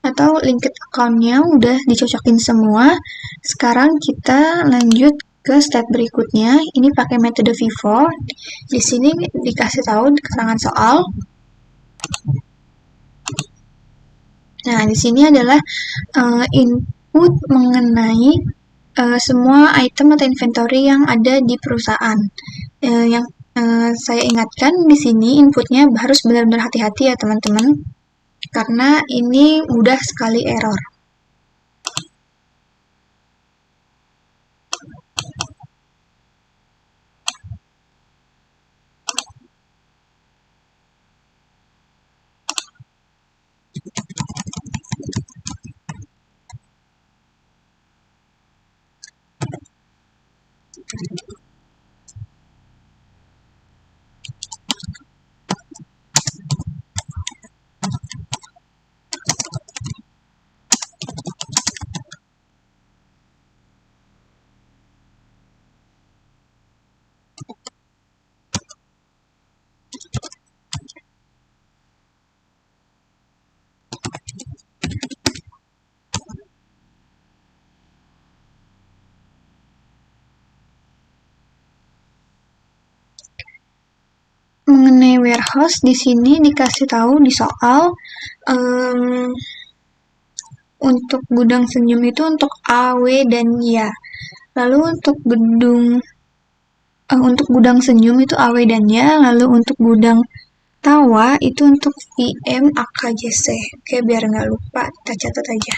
atau linked account-nya udah dicocokin semua. Sekarang kita lanjut ke step berikutnya. Ini pakai metode Vivo. Di sini dikasih tahu keterangan soal. Nah, di sini adalah input mengenai semua item atau inventory yang ada di perusahaan. Yang saya ingatkan di sini inputnya harus benar-benar hati-hati ya teman-teman, karena ini mudah sekali error. mengenai warehouse di sini dikasih tahu di soal em, untuk gudang senyum itu untuk A, W, dan Y. Lalu untuk gudang senyum itu A, W, dan Y. Lalu untuk gudang tawa itu untuk I, M, A, K, J, C. Oke, biar nggak lupa, kita catat aja.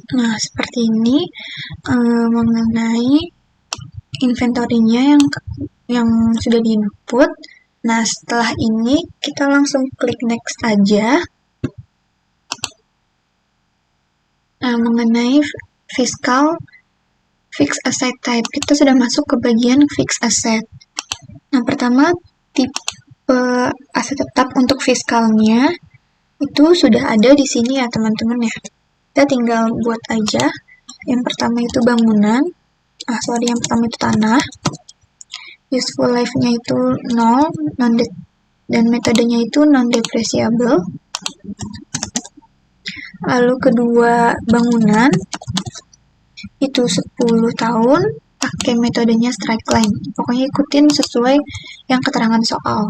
Nah, seperti ini mengenai inventory-nya yang sudah di-input. Nah, setelah ini kita langsung klik next aja. Nah, mengenai fiskal fixed asset type, kita sudah masuk ke bagian fixed asset. Nah, pertama tipe aset tetap untuk fiskalnya itu sudah ada di sini ya teman-teman ya. Kita tinggal buat aja. Yang pertama itu bangunan. Yang pertama itu tanah. Useful life-nya itu 0, dan metodenya itu non-depreciable. Lalu kedua bangunan itu 10 tahun, pakai metodenya straight line. Pokoknya ikutin sesuai yang keterangan soal.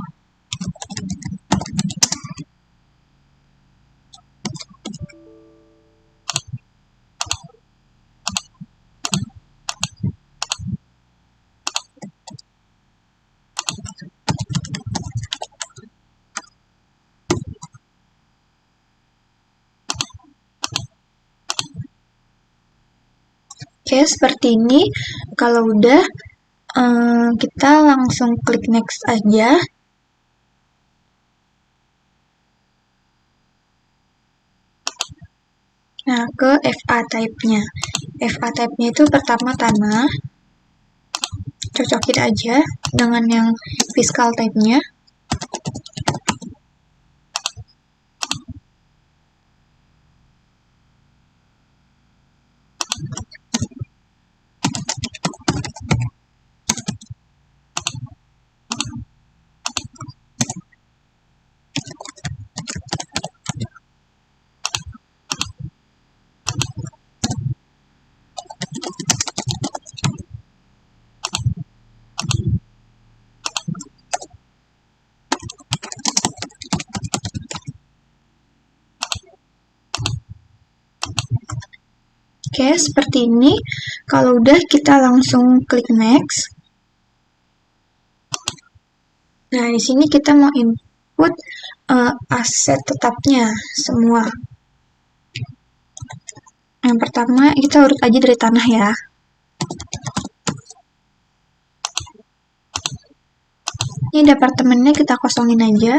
Oke, seperti ini. Kalau udah, kita langsung klik next aja. Nah, ke FA type-nya. FA type-nya itu pertama tanah. Cocokin aja dengan yang fiscal type-nya. Oke, seperti ini. Kalau udah, kita langsung klik next. Nah, di sini kita mau input aset tetapnya semua. Yang pertama, kita urut aja dari tanah ya. Ini departemennya kita kosongin aja.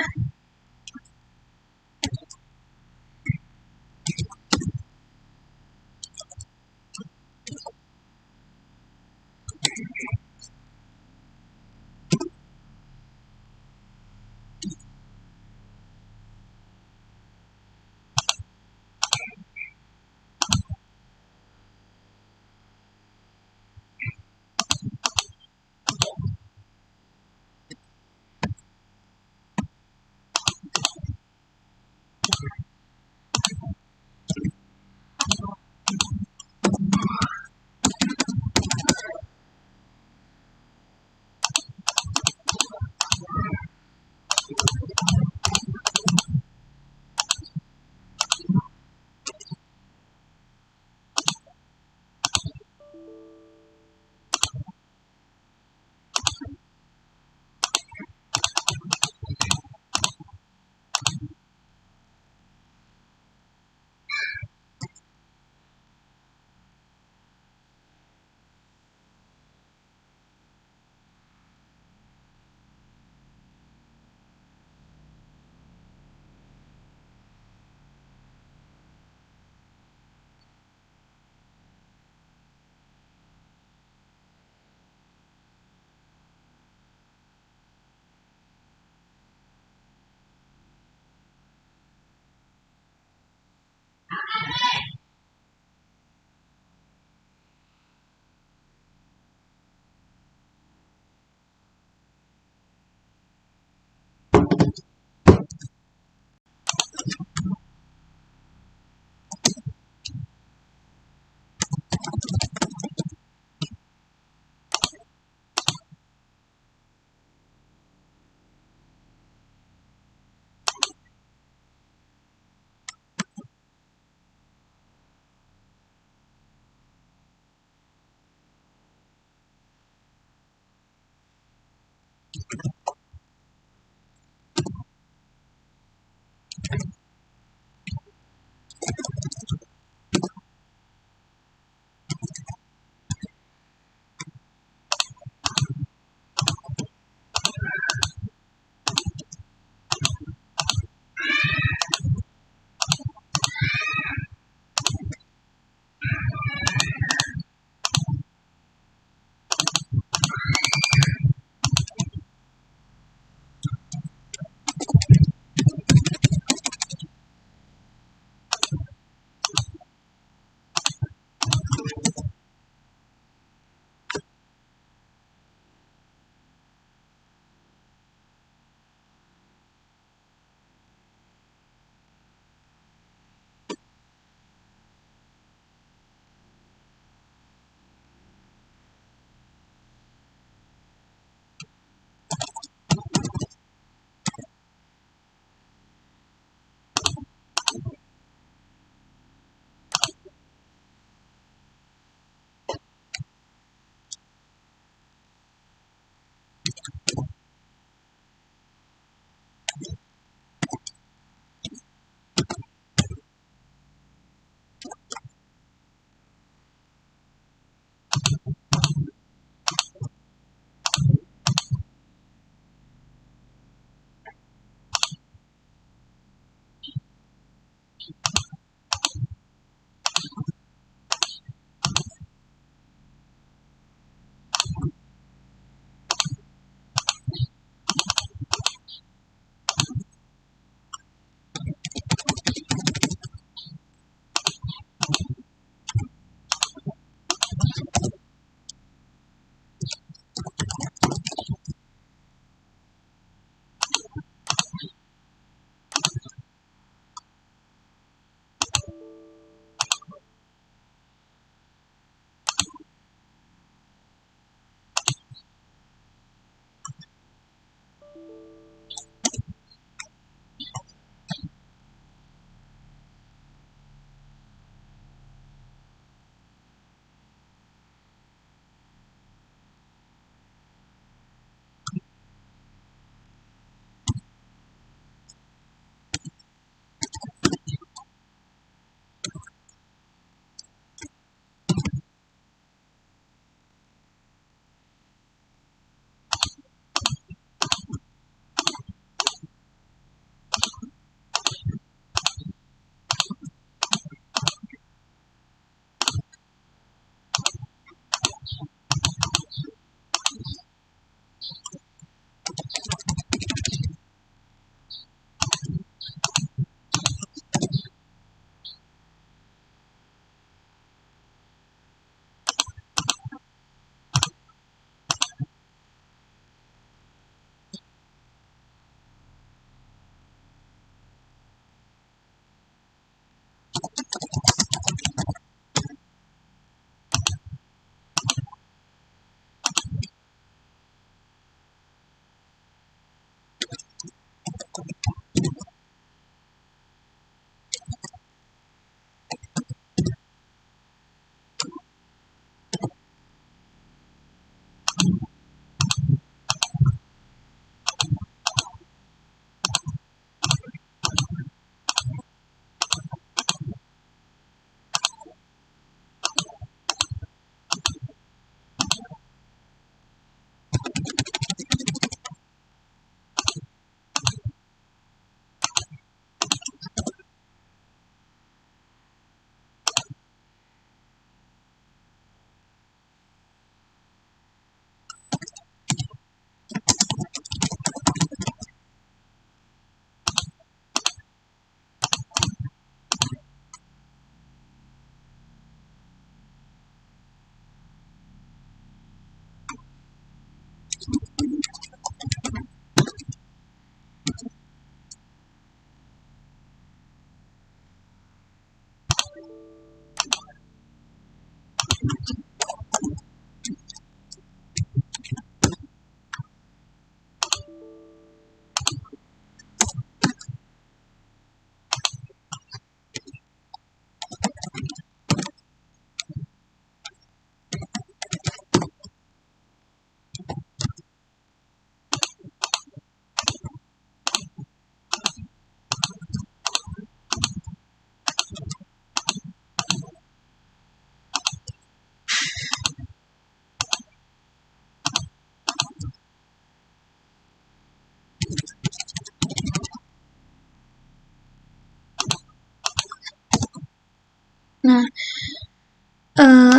Nah,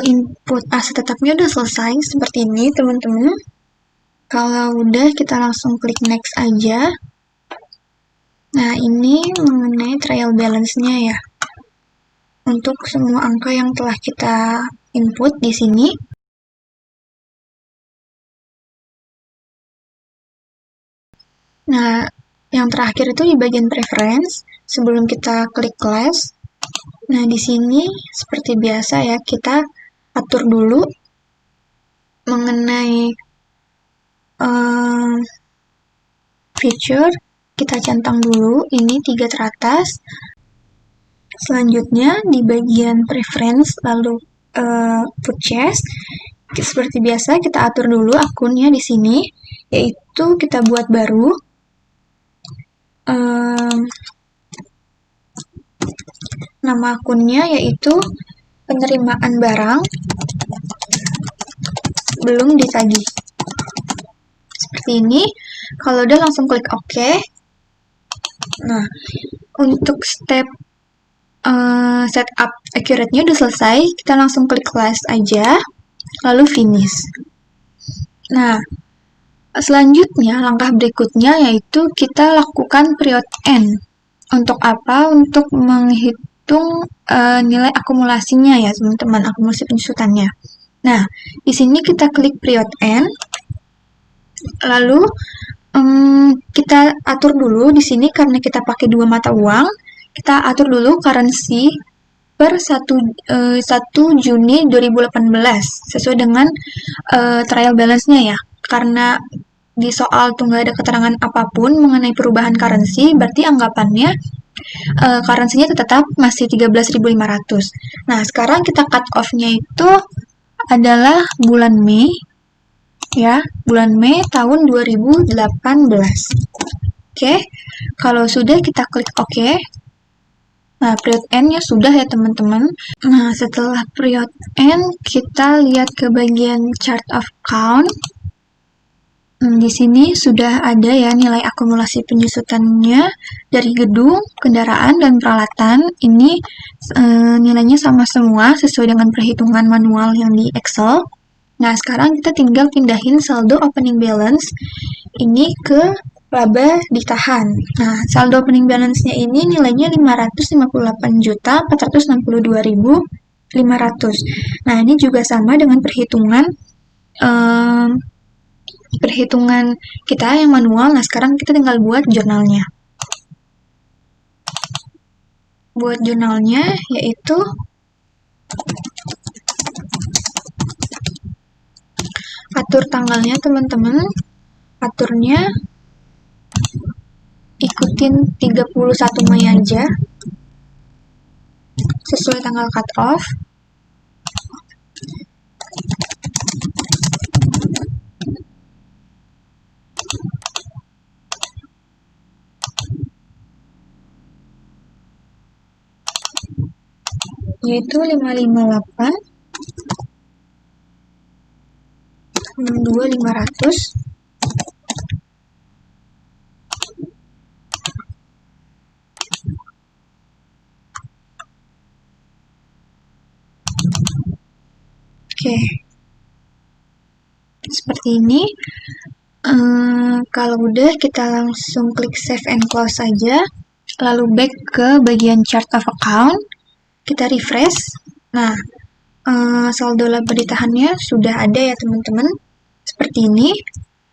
input aset tetapnya udah selesai seperti ini, teman-teman. Kalau udah, kita langsung klik next aja. Nah, ini mengenai trial balance-nya ya. Untuk semua angka yang telah kita input di sini. Nah, yang terakhir itu di bagian preference, sebelum kita klik class. Nah, di sini seperti biasa ya, kita atur dulu mengenai feature. Kita centang dulu, ini 3 teratas. Selanjutnya, di bagian preference, lalu purchase. Seperti biasa, kita atur dulu akunnya di sini, yaitu kita buat baru. Nama akunnya yaitu penerimaan barang belum ditagih. Seperti ini. Kalau udah, langsung klik OK. Nah, untuk step setup accurate-nya udah selesai. Kita langsung klik last aja, lalu finish. Nah, selanjutnya, langkah berikutnya yaitu kita lakukan period end. Untuk apa? Untuk menghitung nilai akumulasinya ya, teman-teman, akumulasi penyusutannya. Nah, di sini kita klik period end, lalu kita atur dulu di sini karena kita pakai 2 mata uang, kita atur dulu currency per 1 Juni 2018 sesuai dengan trial balance-nya ya. Karena di soal tuh nggak ada keterangan apapun mengenai perubahan currency, berarti anggapannya currency-nya tetap masih 13.500. Nah, sekarang kita cut off-nya itu adalah bulan Mei ya, bulan Mei tahun 2018. Oke, kalau sudah kita klik OK. Nah, period end-nya sudah ya, teman-teman. Nah, setelah period end, kita lihat ke bagian chart of count. Di sini sudah ada ya nilai akumulasi penyusutannya dari gedung, kendaraan, dan peralatan. Ini nilainya sama semua sesuai dengan perhitungan manual yang di Excel. Nah, sekarang kita tinggal pindahin saldo opening balance ini ke laba ditahan. Nah, saldo opening balance-nya ini nilainya 558.462.500. Nah, ini juga sama dengan perhitungan kita yang manual. Nah, sekarang kita tinggal buat jurnalnya. Buat jurnalnya yaitu atur tanggalnya teman-teman. Aturnya ikutin 31 Mei aja. Sesuai tanggal cut off. Yaitu 558 62.500. Oke, seperti ini. Kalau udah, kita langsung klik save and close saja, lalu back ke bagian chart of account, kita refresh. Nah, saldo laba ditahannya sudah ada ya teman-teman, seperti ini.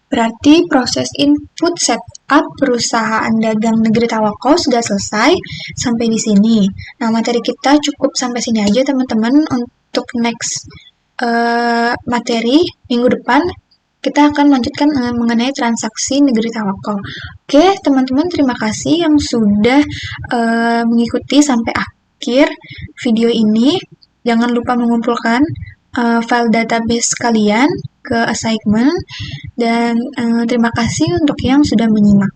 Berarti proses input setup perusahaan dagang negeri Tawakal sudah selesai sampai di sini. Nah, materi kita cukup sampai sini aja teman-teman. Untuk next materi minggu depan kita akan lanjutkan mengenai transaksi negeri Tawakal. Oke, teman-teman, terima kasih yang sudah mengikuti sampai akhir video ini. Jangan lupa mengumpulkan file database kalian ke assignment, dan terima kasih untuk yang sudah menyimak.